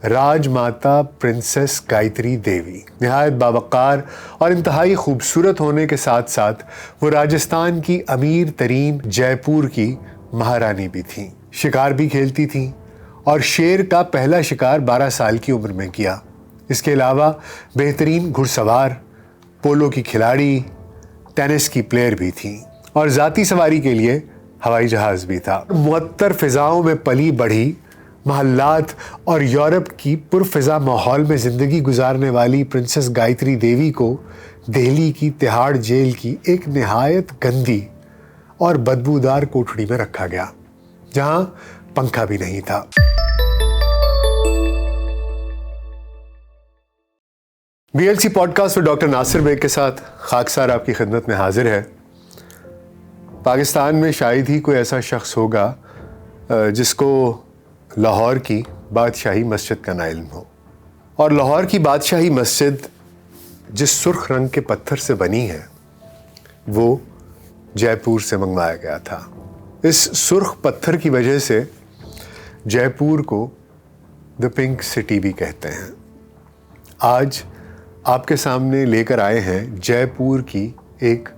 राजमाता princess Gayatri Devi निहायत बावकार और इंतहाई खूबसूरत होने के साथ साथ वो राजस्थान की अमीर तरीन जयपुर की महारानी भी थीं। शिकार भी खेलती थीं और शेर का पहला शिकार 12 साल की उम्र में किया। इसके अलावा बेहतरीन घुड़सवार, पोलो की खिलाड़ी, टेनिस की प्लेयर भी थीं और ज़ाती सवारी के लिए हवाई जहाज़ भी था। मुअत्तर फ़िज़ाओं में पली बढ़ी, महल्लात और यूरोप की पुरफ़िज़ा माहौल में ज़िंदगी गुजारने वाली प्रिंसेस गायत्री देवी को दिल्ली की तिहाड़ जेल की एक निहायत गंदी और बदबूदार कोठड़ी में रखा गया, जहां पंखा भी नहीं था। बीएलसी पॉडकास्ट में डॉक्टर नासिर बेग के साथ खाकसार आपकी खिदमत में हाजिर है। पाकिस्तान में शायद ही कोई ऐसा शख्स होगा जिसको लाहौर की बादशाही मस्जिद का ना इल्म हो। और लाहौर की बादशाही मस्जिद जिस सुर्ख रंग के पत्थर से बनी है वो जयपुर से मंगवाया गया था। इस सुर्ख पत्थर की वजह से जयपुर को द पिंक सिटी भी कहते हैं। आज आपके सामने लेकर आए हैं जयपुर की एक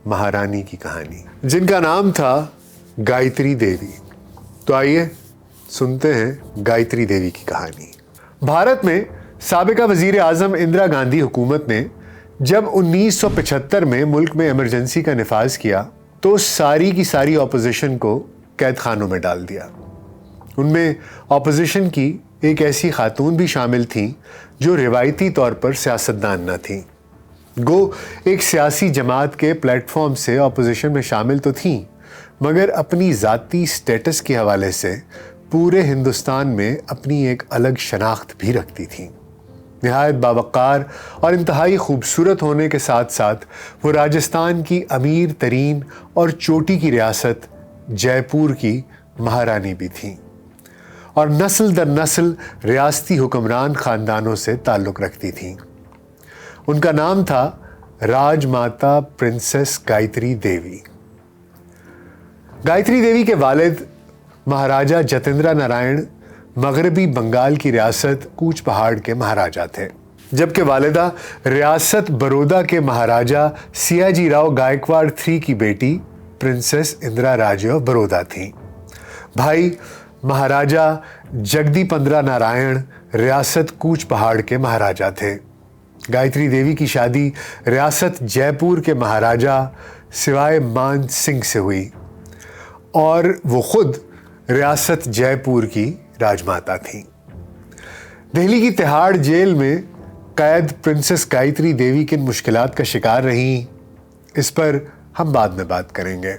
महारानी की कहानी, जिनका नाम था गायत्री देवी। तो आइए सुनते हैं गायत्री देवी की कहानी। भारत में साबिका वजीर आज़म इंदिरा गांधी हुकूमत ने जब 1975 में मुल्क में इमरजेंसी का निफाज किया तो सारी की सारी ऑपोजिशन को कैद खानों में डाल दिया। उनमें ऑपोजिशन की एक ऐसी खातून भी शामिल थीं जो रिवायती तौर पर सियासतदान न थीं। गो एक सियासी जमात के प्लेटफॉर्म से ऑपोजिशन में शामिल तो थीं, मगर अपनी ज़ाती स्टेटस के हवाले से पूरे हिंदुस्तान में अपनी एक अलग शनाख्त भी रखती थीं। निहायत बावकार और इंतहाई खूबसूरत होने के साथ साथ वो राजस्थान की अमीर तरीन और चोटी की रियासत जयपुर की महारानी भी थीं और नस्ल दर नस्ल रियासती हुक्मरान ख़ानदानों से ताल्लुक़ रखती थीं। उनका नाम था राजमाता प्रिंसेस गायत्री देवी। गायत्री देवी के वालिद महाराजा जतेंद्र नारायण मगरबी बंगाल की रियासत कूच पहाड़ के महाराजा थे, जबकि वालिदा रियासत बड़ौदा के महाराजा सियाजी राव गायकवाड़ III की बेटी princess Indira Raje of Baroda थीं। भाई महाराजा जगदीपंद्रा नारायण रियासत कूच पहाड़ के महाराजा थे। गायत्री देवी की शादी रियासत जयपुर के महाराजा सिवाय मान सिंह से हुई और वो खुद रियासत जयपुर की राजमाता थी। दिल्ली की तिहाड़ जेल में कैद प्रिंसेस गायत्री देवी किन मुश्किलात का शिकार रहीं, इस पर हम बाद में बात करेंगे।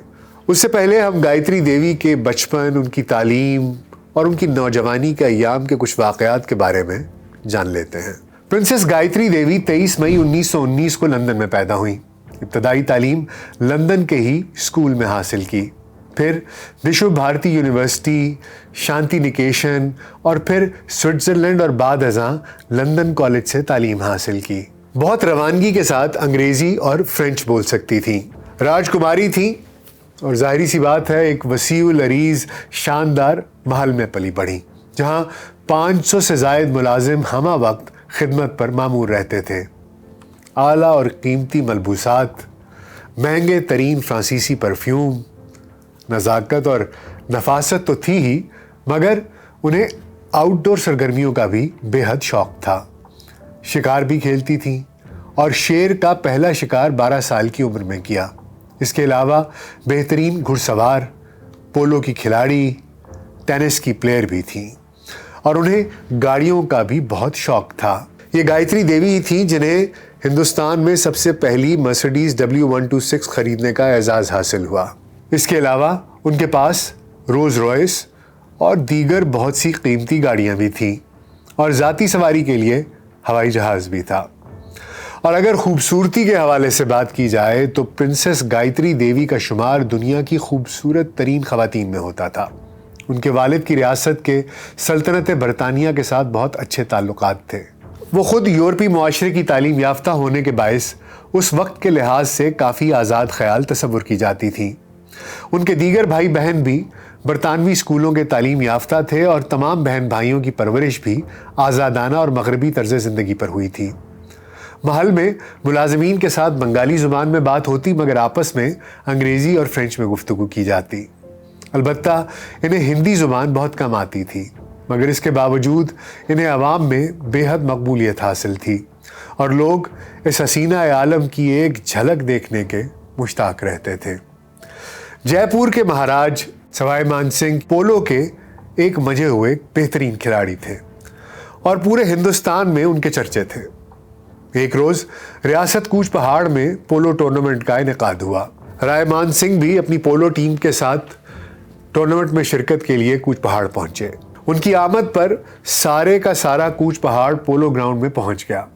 उससे पहले हम गायत्री देवी के बचपन, उनकी तालीम और उनकी नौजवानी के अय्याम के कुछ वाक़यात के बारे में जान लेते हैं। प्रिंसेस गायत्री देवी 23 मई 1919 को लंदन में पैदा हुई। इब्तदाई तालीम लंदन के ही स्कूल में हासिल की, फिर विश्व भारती यूनिवर्सिटी, शांति निकेतन और फिर स्विट्ज़रलैंड और बाद अज़ां लंदन कॉलेज से तालीम हासिल की। बहुत रवानगी के साथ अंग्रेज़ी और फ्रेंच बोल सकती थी। राजकुमारी थी और जाहिर सी बात है एक वसीउल अरीज़ शानदार महल में पली बढ़ी, जहां 500 से ज़ायद मुलाजिम हमा वक्त खिदमत पर मामूर रहते थे। आला और कीमती मलबूसात, महंगे तरीन फ्रांसीसी परफ्यूम, नज़ाकत और नफासत तो थी ही, मगर उन्हें आउटडोर सरगर्मियों का भी बेहद शौक़ था। शिकार भी खेलती थीं और शेर का पहला शिकार 12 साल की उम्र में किया। इसके अलावा बेहतरीन घुड़सवार, पोलो की खिलाड़ी, टेनिस की प्लेयर भी थीं और उन्हें गाड़ियों का भी बहुत शौक़ था। ये गायत्री देवी ही थीं जिन्हें हिंदुस्तान में सबसे पहली मर्सिडीज़ W126 खरीदने का एजाज़ हासिल हुआ। इसके अलावा उनके पास रोल्स रॉयस और दीगर बहुत सी कीमती गाड़ियां भी थीं और ज़ाती सवारी के लिए हवाई जहाज़ भी था। और अगर खूबसूरती के हवाले से बात की जाए तो प्रिंसेस गायत्री देवी का शुमार दुनिया की खूबसूरत तरीन ख़वातीन में होता था। उनके वालिद की रियासत के सल्तनत बरतानिया के साथ बहुत अच्छे ताल्लुकात थे। वो ख़ुद यूरोपी मुआशरे की तालीम याफ्ता होने के बायस उस वक्त के लिहाज से काफ़ी आज़ाद ख्याल तसव्वुर की जाती थी। उनके दीगर भाई बहन भी बरतानवी स्कूलों के तालीम याफ्ता थे और तमाम बहन भाइयों की परवरिश भी आज़ादाना और मगरबी तर्ज ज़िंदगी पर हुई थी। महल में मुलाजमीन के साथ बंगाली ज़ुबान में बात होती, मगर आपस में अंग्रेज़ी और फ्रेंच में गुफ्तगू की जाती। अलबत्ता इन्हें हिंदी ज़ुबान बहुत कम आती थी, मगर इसके बावजूद इन्हें अवाम में बेहद मकबूलियत हासिल थी और लोग इस हसीना आलम की एक झलक देखने के मुश्ताक रहते थे। जयपुर के महाराज सवाई मानसिंह पोलो के एक मजे हुए बेहतरीन खिलाड़ी थे और पूरे हिंदुस्तान में उनके चर्चे थे। एक रोज रियासत कूच पहाड़ में पोलो टूर्नामेंट का इनेकाद हुआ। राय मान सिंह भी अपनी पोलो टीम के साथ टूर्नामेंट में शिरकत के लिए कूच पहाड़ पहुंचे। उनकी आमद पर सारे का सारा कूच पहाड़ पोलो ग्राउंड में पहुंच गया।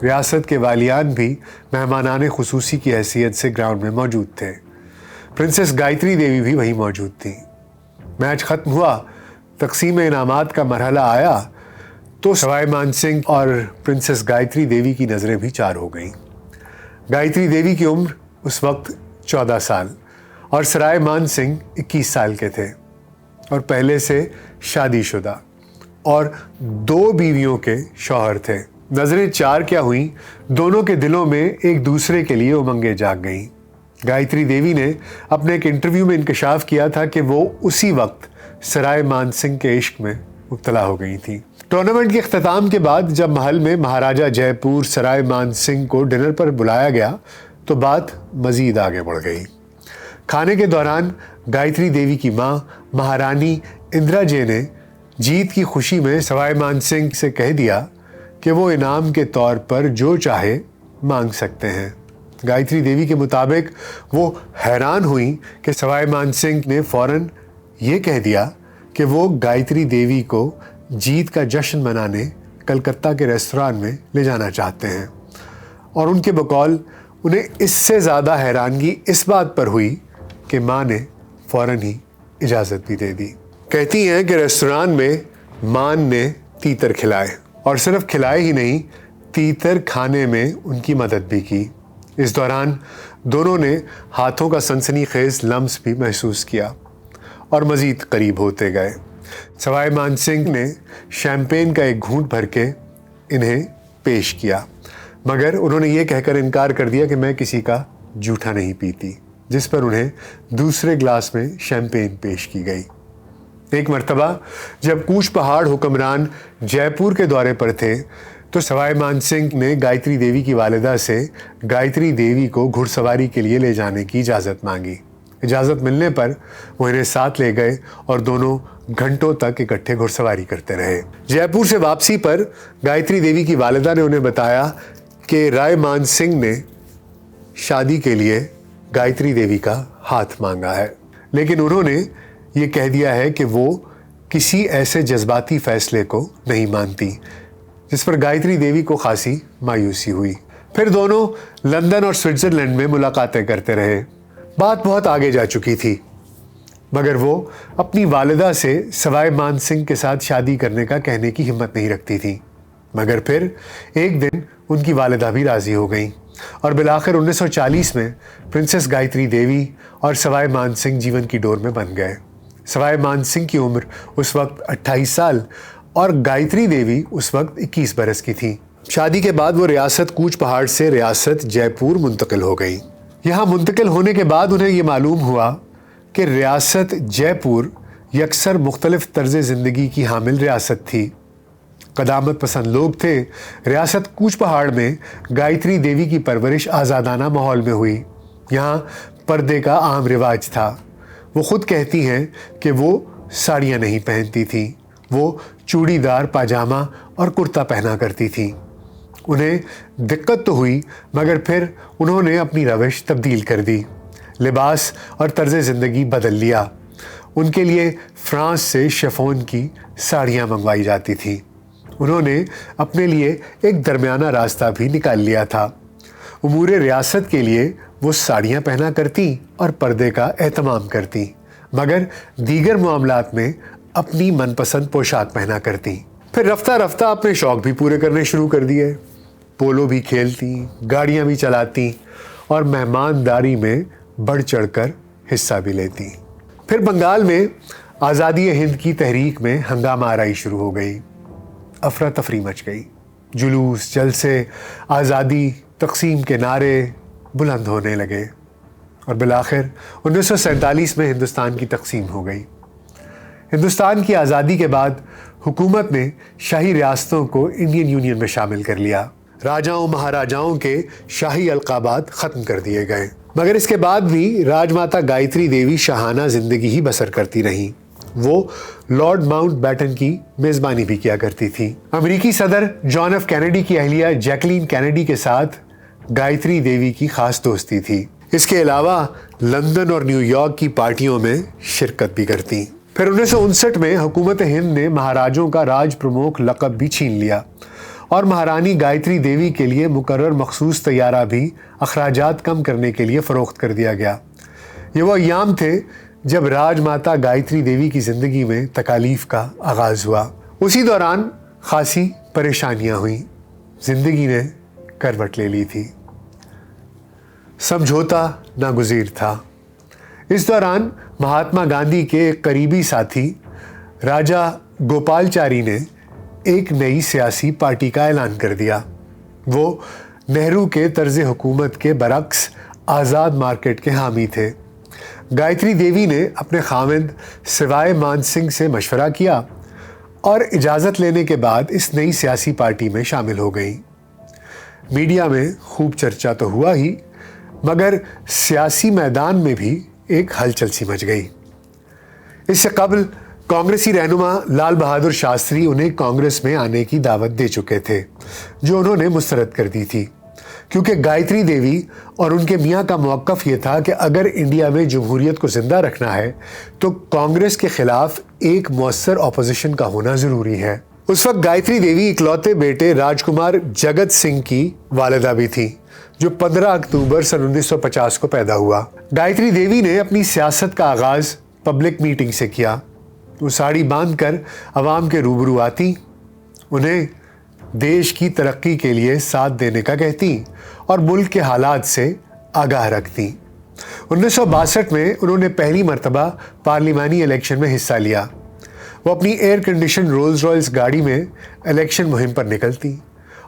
रियासत के वालियान भी मेहमानाने खुसूसी की हैसियत से ग्राउंड में मौजूद थे। प्रिंसेस गायत्री देवी भी वहीं मौजूद थी। मैच खत्म हुआ, तकसीम इनामात का मरहला आया तो सवाई मानसिंह और प्रिंसेस गायत्री देवी की नज़रें भी चार हो गईं। गायत्री देवी की उम्र उस वक्त 14 साल और सराय मान सिंह 21 साल के थे और पहले से शादीशुदा और 2 बीवियों के शौहर थे। नज़रें चार क्या हुई, दोनों के दिलों में एक दूसरे के लिए उमंगें जाग गईं। गायत्री देवी ने अपने एक इंटरव्यू में इंकशाफ किया था कि वो उसी वक्त सराय मान सिंह के इश्क में मुब्तला हो गई थी। टूर्नामेंट के अख्ताम के बाद जब महल में महाराजा जयपुर सराय मान सिंह को डिनर पर बुलाया गया तो बात मजीद आगे बढ़ गई। खाने के दौरान गायत्री देवी की मां महारानी इंदिरा जी ने जीत की खुशी में सवाई मान सिंह से कह दिया कि वो इनाम के तौर पर जो चाहे मांग सकते हैं। गायत्री देवी के मुताबिक वो हैरान हुई कि सवाई मान सिंह ने फौरन ये कह दिया कि वो गायत्री देवी को जीत का जश्न मनाने कलकत्ता के रेस्तरां में ले जाना चाहते हैं और उनके बकौल उन्हें इससे ज़्यादा हैरानगी इस बात पर हुई कि माँ ने फ़ौरन ही इजाज़त भी दे दी। कहती हैं कि रेस्तरां में मान ने तीतर खिलाए और सिर्फ खिलाए ही नहीं, तीतर खाने में उनकी मदद भी की। इस दौरान दोनों ने हाथों का सनसनीखेज लम्स भी महसूस किया और मज़ीद करीब होते गए। सवाई मान सिंह ने शैम्पेन का एक घूंट भर के इन्हें पेश किया, मगर उन्होंने ये कहकर इनकार कर दिया कि मैं किसी का जूठा नहीं पीती, जिस पर उन्हें दूसरे ग्लास में शैम्पेन पेश की गई। एक मर्तबा जब कूच पहाड़ हुक्मरान जयपुर के दौरे पर थे तो सवाई मान सिंह ने गायत्री देवी की वालिदा से गायत्री देवी को घुड़सवारी के लिए ले जाने की इजाज़त मांगी। इजाज़त मिलने पर वो इन्हें साथ ले गए और दोनों घंटों तक इकट्ठे घुड़सवारी करते रहे। जयपुर से वापसी पर गायत्री देवी की वालिदा ने उन्हें बताया कि राय मान सिंह ने शादी के लिए गायत्री देवी का हाथ मांगा है, लेकिन उन्होंने ये कह दिया है कि वो किसी ऐसे जज्बाती फैसले को नहीं मानती, जिस पर गायत्री देवी को खासी मायूसी हुई। फिर दोनों लंदन और स्विट्ज़रलैंड में मुलाकातें करते रहे। बात बहुत आगे जा चुकी थी, मगर वो अपनी वालिदा से सवाई मान सिंह के साथ शादी करने का कहने की हिम्मत नहीं रखती थी। मगर फिर एक दिन उनकी वालिदा भी राज़ी हो गई और बिलाखिर 1940 में प्रिंसेस गायत्री देवी और सवाई मान सिंह जीवन की डोर में बन गए। सवाई मान सिंह की उम्र उस वक्त 28 साल और गायत्री देवी उस वक्त 21 बरस की थी। शादी के बाद वो रियासत कूच पहाड़ से रियासत जयपुर मुंतकिल हो गई। यहाँ मुंतकिल होने के बाद उन्हें ये मालूम हुआ कि रियासत जयपुर यकसर मुख्तलिफ तर्ज ज़िंदगी की हामिल रियासत थी। कदामत पसंद लोग थे। रियासत कूच पहाड़ में गायत्री देवी की परवरिश आज़ादाना माहौल में हुई। यहाँ पर्दे का आम रिवाज था। वो खुद कहती हैं कि वो साड़ियाँ नहीं पहनती थी, वो चूड़ीदार पाजामा और कुर्ता पहना करती थी। उन्हें दिक्कत तो हुई, मगर फिर उन्होंने अपनी रविश तब्दील कर दी। लिबास और तर्ज ज़िंदगी बदल लिया। उनके लिए फ्रांस से शिफॉन की साड़ियाँ मंगवाई जाती थी। उन्होंने अपने लिए एक दरमियाना रास्ता भी निकाल लिया था। उमूर रियासत के लिए वो साड़ियाँ पहना करती और पर्दे का एहतमाम करती, मगर दीगर मामलात में अपनी मनपसंद पोशाक पहना करती। फिर रफ्ता रफ्ता अपने शौक़ भी पूरे करने शुरू कर दिए। पोलो भी खेलती, गाड़ियाँ भी चलाती और मेहमानदारी में बढ़ चढ़कर हिस्सा भी लेती। फिर बंगाल में आज़ादी हिंद की तहरीक में हंगामा आराई शुरू हो गई। अफरा तफरी मच गई। जुलूस, जलसे, आज़ादी, तकसीम के नारे बुलंद होने लगे और बिलाखिर 1947 में हिंदुस्तान की तकसीम हो गई। हिंदुस्तान की आज़ादी के बाद हुकूमत ने शाही रियासतों को इंडियन यूनियन में शामिल कर लिया। राजाओं महाराजाओं के शाही अलकाबात ख़त्म कर दिए गए, मगर इसके बाद भी राजमाता गायत्री देवी शाहाना ज़िंदगी ही बसर करती रहीं। वो लॉर्ड माउंटबेटन की मेज़बानी भी किया करती थी। अमेरिकी सदर जॉन एफ कैनेडी की अहलिया जैकलीन कैनेडी के साथ गायत्री देवी की खास दोस्ती थी। इसके अलावा लंदन और न्यूयॉर्क की पार्टियों में शिरकत भी करती। फिर 1959 में हुकूमत हिंद ने महाराजों का राज प्रमुख लक़ब भी छीन लिया और महारानी गायत्री देवी के लिए मुकर्रर मखसूस तैयारा भी अखराजात कम करने के लिए फ़रोख्त कर दिया गया। ये वो अय्याम थे जब राजमाता गायत्री देवी की ज़िंदगी में तकालीफ का आगाज़ हुआ। उसी दौरान खासी परेशानियां हुई। ज़िंदगी ने करवट ले ली थी। समझौता नागुज़ीर था। इस दौरान महात्मा गांधी के एक करीबी साथी राजा गोपालचारी ने एक नई सियासी पार्टी का ऐलान कर दिया। वो नेहरू के तर्ज हुकूमत के बरक्स आज़ाद मार्केट के हामी थे। गायत्री देवी ने अपने खाविंद सिवाय मान सिंह से मशवरा किया और इजाज़त लेने के बाद इस नई सियासी पार्टी में शामिल हो गई। मीडिया में खूब चर्चा तो हुआ ही, मगर सियासी मैदान में भी एक हलचल सी मच गई। इससे कबल कांग्रेसी रहनुमा लाल बहादुर शास्त्री उन्हें कांग्रेस में आने की दावत दे चुके थे, जो उन्होंने मुस्तरद कर दी थी, क्योंकि गायत्री देवी और उनके मियाँ का मौक़िफ़ ये था कि अगर इंडिया में जमहूरियत को ज़िंदा रखना है तो कांग्रेस के ख़िलाफ़ एक मौसर ऑपोजिशन का होना ज़रूरी है। उस वक्त गायत्री देवी इकलौते बेटे राजकुमार जगत सिंह की वालिदा भी थी, जो 15 अक्टूबर सन 1950 को पैदा हुआ। गायत्री देवी ने अपनी सियासत का आगाज़ पब्लिक मीटिंग से किया। वो साड़ी बांधकर अवाम के रूबरू आती, उन्हें देश की तरक्की के लिए साथ देने का कहती और मुल्क के हालात से आगाह रखती। 1962 में उन्होंने पहली मर्तबा पार्लिमानी इलेक्शन में हिस्सा लिया। वो अपनी एयर कंडीशन रोल्स रॉयल्स गाड़ी में इलेक्शन मुहिम पर निकलती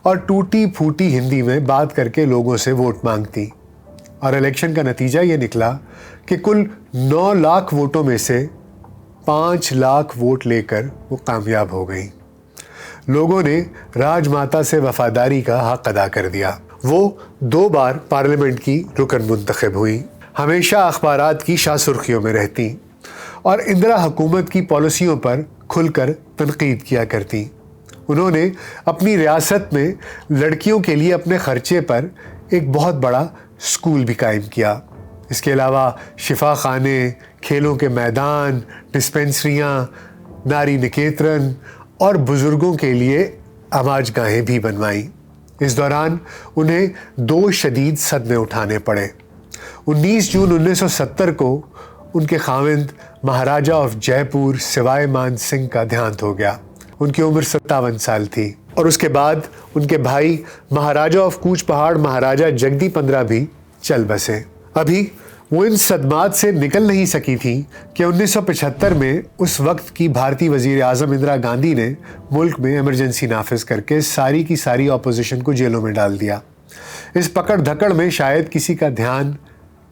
और टूटी फूटी हिंदी में बात करके लोगों से वोट मांगती और इलेक्शन का नतीजा ये निकला कि कुल 9 लाख वोटों में से 5 लाख वोट लेकर वो कामयाब हो गई। लोगों ने राजमाता से वफादारी का हक अदा कर दिया। वो 2 बार पार्लियामेंट की रुकन मुंतखब हुई, हमेशा अखबारात की शाह सुर्खियों में रहती और इंदिरा हुकूमत की पॉलिसियों पर खुलकर तनकीद किया करती। उन्होंने अपनी रियासत में लड़कियों के लिए अपने खर्चे पर एक बहुत बड़ा स्कूल भी कायम किया। इसके अलावा शिफा खाने, खेलों के मैदान, डिस्पेंसरियाँ, नारी निकेतन और बुज़ुर्गों के लिए अमाजगाहें भी बनवाईं। इस दौरान उन्हें 2 शदीद सदमे उठाने पड़े। 19 जून 1970 को उनके खाविंद महाराजा ऑफ जयपुर सिवाय मान सिंह का देहांत हो गया। उनकी उम्र 57 साल थी और उसके बाद उनके भाई महाराजा ऑफ कूच पहाड़ महाराजा जगदी 15 भी चल बसे। अभी वो इन सदमात से निकल नहीं सकी थी कि 1975 में उस वक्त की भारतीय वज़ीर आज़म इंदिरा गांधी ने मुल्क में इमरजेंसी नाफिज करके सारी की सारी अपोजिशन को जेलों में डाल दिया। इस पकड़ धकड़ में शायद किसी का ध्यान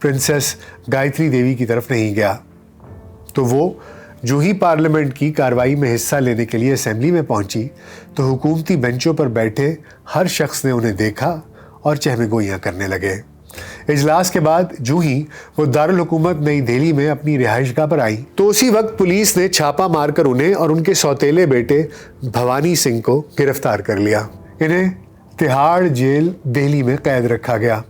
प्रिंसेस गायत्री देवी की तरफ नहीं गया, तो वो जो ही पार्लियामेंट की कार्रवाई में हिस्सा लेने के लिए असेंबली में पहुंची तो हुकूमती बेंचों पर बैठे हर शख्स ने उन्हें देखा और चहमेगोइयाँ करने लगे। इजलास के बाद जो ही वो दारुल हुकूमत नई दिल्ली में अपनी रिहाइशगाह पर आई तो उसी वक्त पुलिस ने छापा मारकर उन्हें और उनके सौतेले बेटे भवानी सिंह को गिरफ्तार कर लिया। इन्हें तिहाड़ जेल दिल्ली में कैद रखा गया।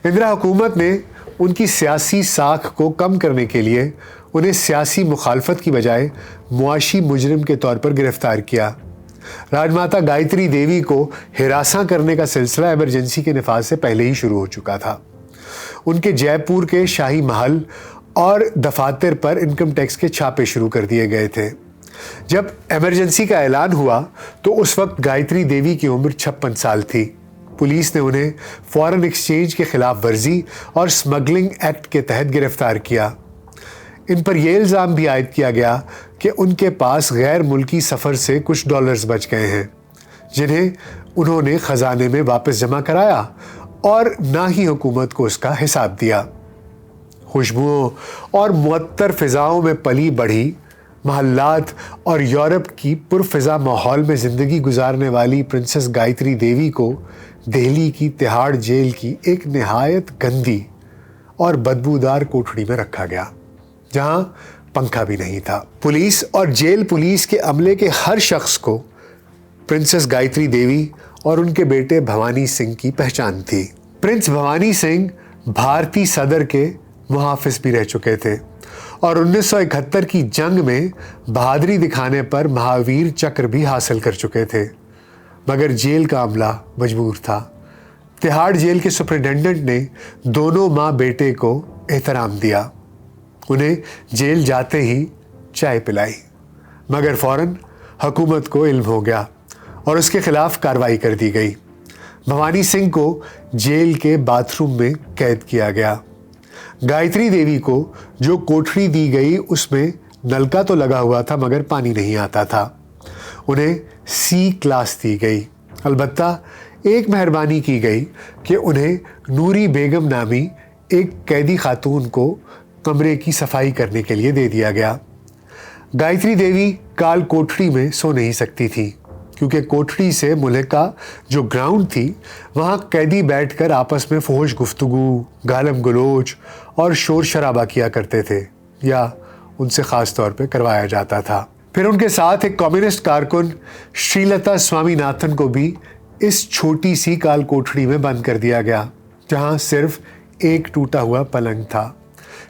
इंदिरा हुकूमत ने उनकी सियासी साख को कम करने के लिए उन्हें सियासी मुखालफत की बजाय मुआशी मुजरिम के तौर पर गिरफ्तार किया। राजमाता गायत्री देवी को हिरासा करने का सिलसिला इमरजेंसी के निफाज से पहले ही शुरू हो चुका था। उनके जयपुर के शाही महल और दफातर पर इनकम टैक्स के छापे शुरू कर दिए गए थे। जब इमरजेंसी का ऐलान हुआ तो उस वक्त गायत्री देवी की उम्र 56 साल थी। पुलिस ने उन्हें फॉरेन एक्सचेंज के खिलाफ वर्जी और स्मगलिंग एक्ट के तहत गिरफ्तार किया। इन पर यह इल्ज़ाम भी आयद किया गया कि उनके पास गैर मुल्की सफ़र से कुछ डॉलर्स बच गए हैं, जिन्हें उन्होंने ख़जाने में वापस जमा कराया और ना ही हुकूमत को उसका हिसाब दिया। खुशबुओं और मुअत्तर फ़िज़ाओं में पली बढ़ी महल्लात और यूरोप की पुरफ़िज़ा माहौल में ज़िंदगी गुजारने वाली प्रिंसेस गायत्री देवी को दिल्ली की तिहाड़ जेल की एक निहायत गंदी और बदबूदार कोठड़ी में रखा गया, जहां पंखा भी नहीं था। पुलिस और जेल पुलिस के अमले के हर शख्स को प्रिंसेस गायत्री देवी और उनके बेटे भवानी सिंह की पहचान थी। प्रिंस भवानी सिंह भारतीय सदर के मुहाफिज भी रह चुके थे और 1971 की जंग में बहादुरी दिखाने पर महावीर चक्र भी हासिल कर चुके थे, मगर जेल का अमला मजबूर था। तिहाड़ जेल के सुपरिटेंडेंट ने दोनों माँ बेटे को एहतराम दिया, उन्हें जेल जाते ही चाय पिलाई, मगर फौरन हुकूमत को इल्म हो गया और उसके खिलाफ कार्रवाई कर दी गई। भवानी सिंह को जेल के बाथरूम में कैद किया गया। गायत्री देवी को जो कोठरी दी गई उसमें नलका तो लगा हुआ था, मगर पानी नहीं आता था। उन्हें सी क्लास दी गई। अलबत्ता एक मेहरबानी की गई कि उन्हें नूरी बेगम नामी एक कैदी खातून को कमरे की सफाई करने के लिए दे दिया गया। गायत्री देवी काल कोठरी में सो नहीं सकती थी, क्योंकि कोठरी से मुल्का जो ग्राउंड थी वहाँ कैदी बैठकर आपस में फौज गुफ्तगू, गालम गलोच और शोर शराबा किया करते थे, या उनसे ख़ास तौर पे करवाया जाता था। फिर उनके साथ एक कम्युनिस्ट कारकुन श्रीलता स्वामीनाथन को भी इस छोटी सी काल कोठरी में बंद कर दिया गया, जहाँ सिर्फ एक टूटा हुआ पलंग था।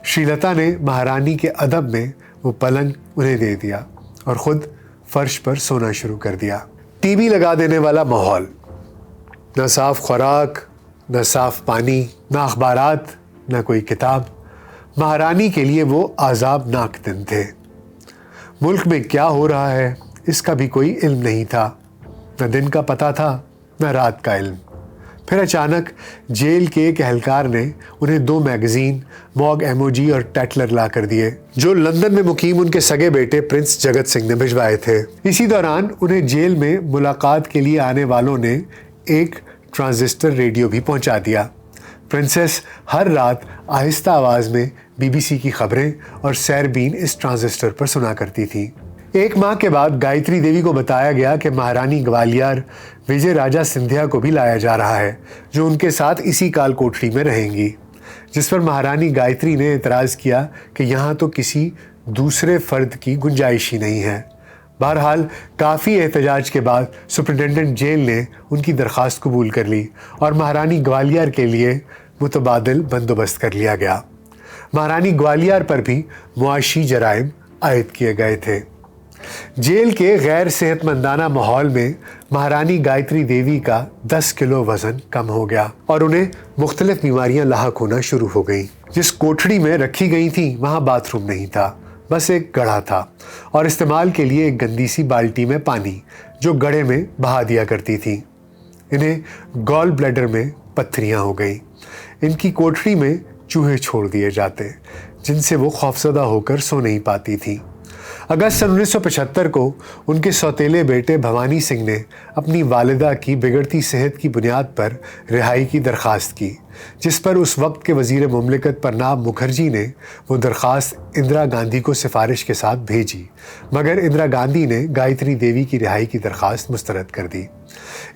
श्रीलता ने महारानी के अदब में वो पलंग उन्हें दे दिया और ख़ुद फर्श पर सोना शुरू कर दिया। टीवी लगा देने वाला माहौल, न साफ खुराक, न साफ पानी, न अखबारात, न कोई किताब। महारानी के लिए वो आज़ाबनाक दिन थे। मुल्क में क्या हो रहा है इसका भी कोई इल्म नहीं था, न दिन का पता था न रात का इल्म। फिर अचानक जेल के एक एहलकार ने उन्हें 2 मैगज़ीन मॉग एमोजी और टैटलर ला कर दिए, जो लंदन में मुकीम उनके सगे बेटे प्रिंस जगत सिंह ने भिजवाए थे। इसी दौरान उन्हें जेल में मुलाकात के लिए आने वालों ने एक ट्रांजिस्टर रेडियो भी पहुंचा दिया। प्रिंसेस हर रात आहिस्ता आवाज़ में BBC की खबरें और सैरबीन इस ट्रांजिस्टर पर सुना करती थी। एक माह के बाद गायत्री देवी को बताया गया कि महारानी ग्वालियर विजय राजा सिंधिया को भी लाया जा रहा है, जो उनके साथ इसी काल कोठरी में रहेंगी, जिस पर महारानी गायत्री ने एतराज़ किया कि यहाँ तो किसी दूसरे फ़र्द की गुंजाइश ही नहीं है। बहरहाल काफ़ी एहतजाज के बाद सुपरिटेंडेंट जेल ने उनकी दरख्वास्त कबूल कर ली और महारानी ग्वालियर के लिए मुतबादिल बंदोबस्त कर लिया गया। महारानी ग्वालियर पर भी मुआशी जराइम आयद किए गए थे। जेल के गैर सेहतमंदाना माहौल में महारानी गायत्री देवी का 10 किलो वजन कम हो गया और उन्हें मुख्तलिफ बीमारियां लाहक होना शुरू हो गई। जिस कोठड़ी में रखी गई थी वहां बाथरूम नहीं था, बस एक गड्ढा था और इस्तेमाल के लिए एक गंदी सी बाल्टी में पानी जो गड्ढे में बहा दिया करती थी। इन्हें गॉल ब्लैडर में पत्थरियां हो गई। इनकी कोठड़ी में चूहे छोड़ दिए जाते, जिनसे वो खौफजदा होकर सो नहीं पाती थी। अगस्त सन 1975 को उनके सौतेले बेटे भवानी सिंह ने अपनी वालिदा की बिगड़ती सेहत की बुनियाद पर रिहाई की दरख्वास्त की, जिस पर उस वक्त के वज़ीर मुमलिकत प्रणब मुखर्जी ने वो दरख्वास्त इंदिरा गांधी को सिफारिश के साथ भेजी, मगर इंदिरा गांधी ने गायत्री देवी की रिहाई की दरख्वास्त मुस्तरद कर दी।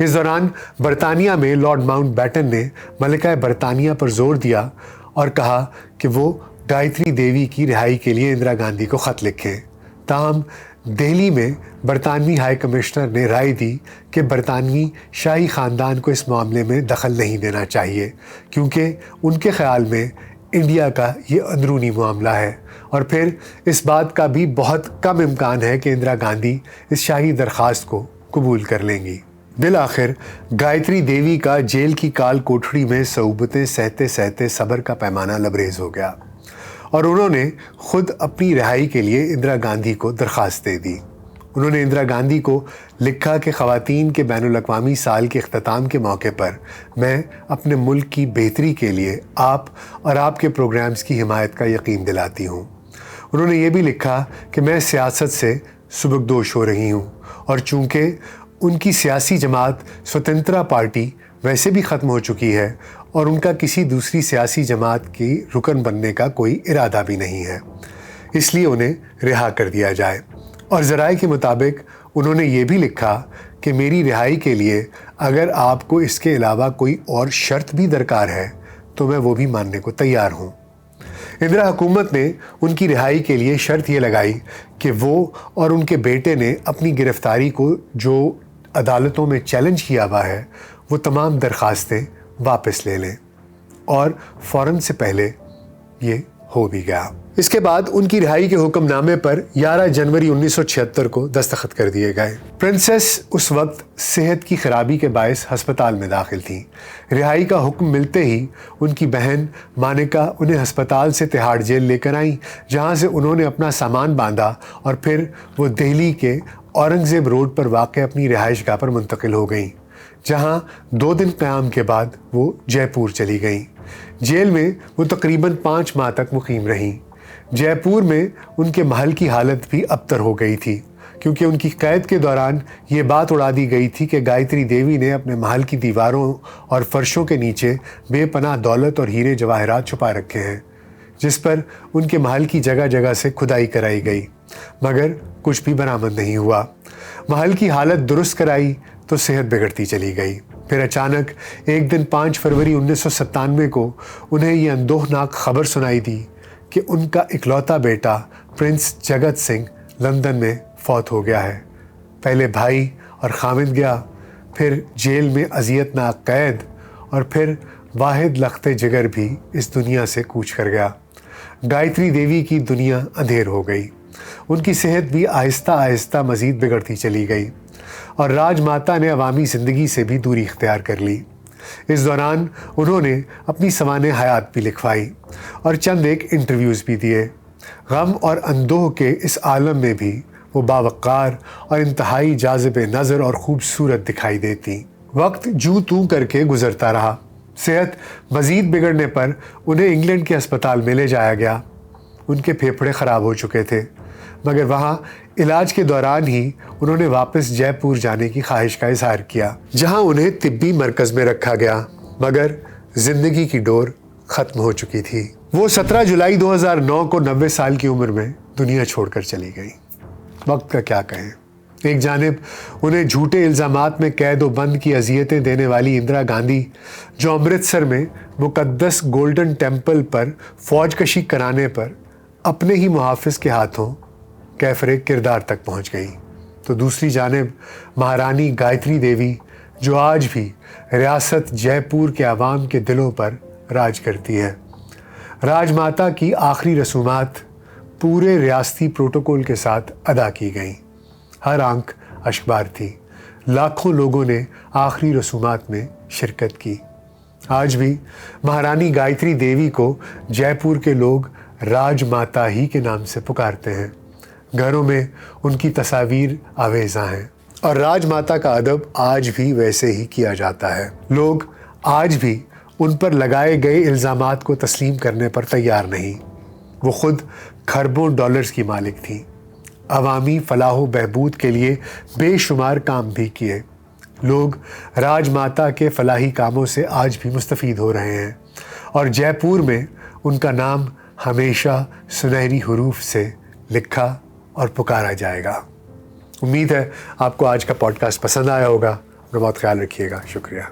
इस दौरान बरतानिया में लॉर्ड माउंटबेटन ने मलिका बरतानिया पर जोर दिया और कहा कि वो गायत्री देवी की रिहाई के लिए इंदिरा गांधी को ख़त लिखें। ताहम दिल्ली में बरतानवी हाई कमिश्नर ने राय दी कि बरतानवी शाही ख़ानदान को इस मामले में दखल नहीं देना चाहिए, क्योंकि उनके ख़्याल में इंडिया का ये अंदरूनी मामला है और फिर इस बात का भी बहुत कम इम्कान है कि इंदिरा गांधी इस शाही दरख्वास्त को कबूल कर लेंगी। बिल आखिर गायत्री देवी का जेल की काल कोठड़ी में सऊबतें सहते सहते सब्र का पैमाना लबरेज हो गया और उन्होंने खुद अपनी रिहाई के लिए इंदिरा गांधी को दरख्वास्त दे दी। उन्होंने इंदिरा गांधी को लिखा कि ख़वातीन के बैनुल-अक़वामी साल के इख्तिताम के मौके पर मैं अपने मुल्क की बेहतरी के लिए आप और आपके प्रोग्राम्स की हिमायत का यकीन दिलाती हूँ। उन्होंने ये भी लिखा कि मैं सियासत से सुबकदोश हो रही हूँ और चूँकि उनकी सियासी जमात स्वतंत्रता पार्टी वैसे भी ख़त्म हो चुकी है और उनका किसी दूसरी सियासी जमात की रुकन बनने का कोई इरादा भी नहीं है, इसलिए उन्हें रिहा कर दिया जाए। और ज़राए के मुताबिक उन्होंने ये भी लिखा कि मेरी रिहाई के लिए अगर आपको इसके अलावा कोई और शर्त भी दरकार है तो मैं वो भी मानने को तैयार हूँ। इंदिरा हुकूमत ने उनकी रिहाई के लिए शर्त ये लगाई कि वो और उनके बेटे ने अपनी गिरफ्तारी को जो अदालतों में चैलेंज किया हुआ है वो तमाम दरख्वास्तें वापस ले लें, और फ़ौरन से पहले ये हो भी गया। इसके बाद उनकी रिहाई के हुक्मनामे पर 11 जनवरी 1976 को दस्तखत कर दिए गए। प्रिंसेस उस वक्त सेहत की खराबी के बायस अस्पताल में दाखिल थीं। रिहाई का हुक्म मिलते ही उनकी बहन मानिका उन्हें अस्पताल से तिहाड़ जेल लेकर आईं, जहां से उन्होंने अपना सामान बांधा और फिर वो दिल्ली के औरंगज़ेब रोड पर वाक़ अपनी रिहाइशगाह पर मुंतकिल हो गईं, जहां 2 दिन क़याम के बाद वो जयपुर चली गईं। जेल में वो तकरीबन 5 माह तक मुकीम रहीं। जयपुर में उनके महल की हालत भी अबतर हो गई थी, क्योंकि उनकी कैद के दौरान ये बात उड़ा दी गई थी कि गायत्री देवी ने अपने महल की दीवारों और फर्शों के नीचे बेपनाह दौलत और हीरे जवाहरात छुपा रखे हैं, जिस पर उनके महल की जगह जगह से खुदाई कराई गई, मगर कुछ भी बरामद नहीं हुआ। महल की हालत दुरुस्त कराई तो सेहत बिगड़ती चली गई। फिर अचानक एक दिन 5 फरवरी 1997 को उन्हें ये अंदोहनाक खबर सुनाई दी कि उनका इकलौता बेटा प्रिंस जगत सिंह लंदन में फौत हो गया है। पहले भाई और खामिद गया, फिर जेल में अजियतनाक कैद, और फिर वाहिद लख्ते जिगर भी इस दुनिया से कूच कर गया। गायत्री देवी की दुनिया अंधेर हो गई। उनकी सेहत भी आहिस्ता आहिस्ता मज़ीद बिगड़ती चली गई और राजमाता ने अवामी ज़िंदगी से भी दूरी इख्तियार कर ली। इस दौरान उन्होंने अपनी सवाने हयात भी लिखवाई और चंद एक इंटरव्यूज़ भी दिए। गम और अंदोह के इस आलम में भी वो बावक़ार और इंतहाई जाज़िब नज़र और ख़ूबसूरत दिखाई देती। वक्त जूं तूं करके गुज़रता रहा। सेहत मज़ीद बिगड़ने पर उन्हें इंग्लैंड के अस्पताल में ले जाया गया। उनके फेफड़े ख़राब हो चुके थे, मगर वहाँ इलाज के दौरान ही उन्होंने वापस जयपुर जाने की ख्वाहिश का इजहार किया, जहाँ उन्हें तिब्बी मरकज़ में रखा गया, मगर ज़िंदगी की डोर ख़त्म हो चुकी थी। वो 17 जुलाई 2009 को 90 साल की उम्र में दुनिया छोड़कर चली गई। वक्त का क्या कहें। एक जानिब उन्हें झूठे इल्ज़ामात में कैद व बंद की अजियतें देने वाली इंदिरा गांधी, जो अमृतसर में मुक़द्दस गोल्डन टेम्पल पर फ़ौजकशी कराने पर अपने ही मुहाफ़िज़ के हाथों कैफरे किरदार तक पहुंच गई, तो दूसरी जानिब महारानी गायत्री देवी, जो आज भी रियासत जयपुर के आवाम के दिलों पर राज करती है। राजमाता की आखिरी रसूमात पूरे रियासती प्रोटोकॉल के साथ अदा की गईं। हर आंख अश्कबार थी। लाखों लोगों ने आखिरी रसूमात में शिरकत की। आज भी महारानी गायत्री देवी को जयपुर के लोग राजमाता ही के नाम से पुकारते हैं। घरों में उनकी तस्वीर आवेज़ा हैं और राजमाता का अदब आज भी वैसे ही किया जाता है। लोग आज भी उन पर लगाए गए इल्ज़ामात को तस्लीम करने पर तैयार नहीं। वो खुद खरबों डॉलर्स की मालिक थी। अवामी फलाह बहबूद के लिए बेशुमार काम भी किए। लोग राजमाता के फलाही कामों से आज भी मुस्तफ़ीद हो रहे हैं और जयपुर में उनका नाम हमेशा सुनहरी हरूफ से लिखा और पुकारा जाएगा। उम्मीद है आपको आज का पॉडकास्ट पसंद आया होगा। अपना बहुत ख्याल रखिएगा। शुक्रिया।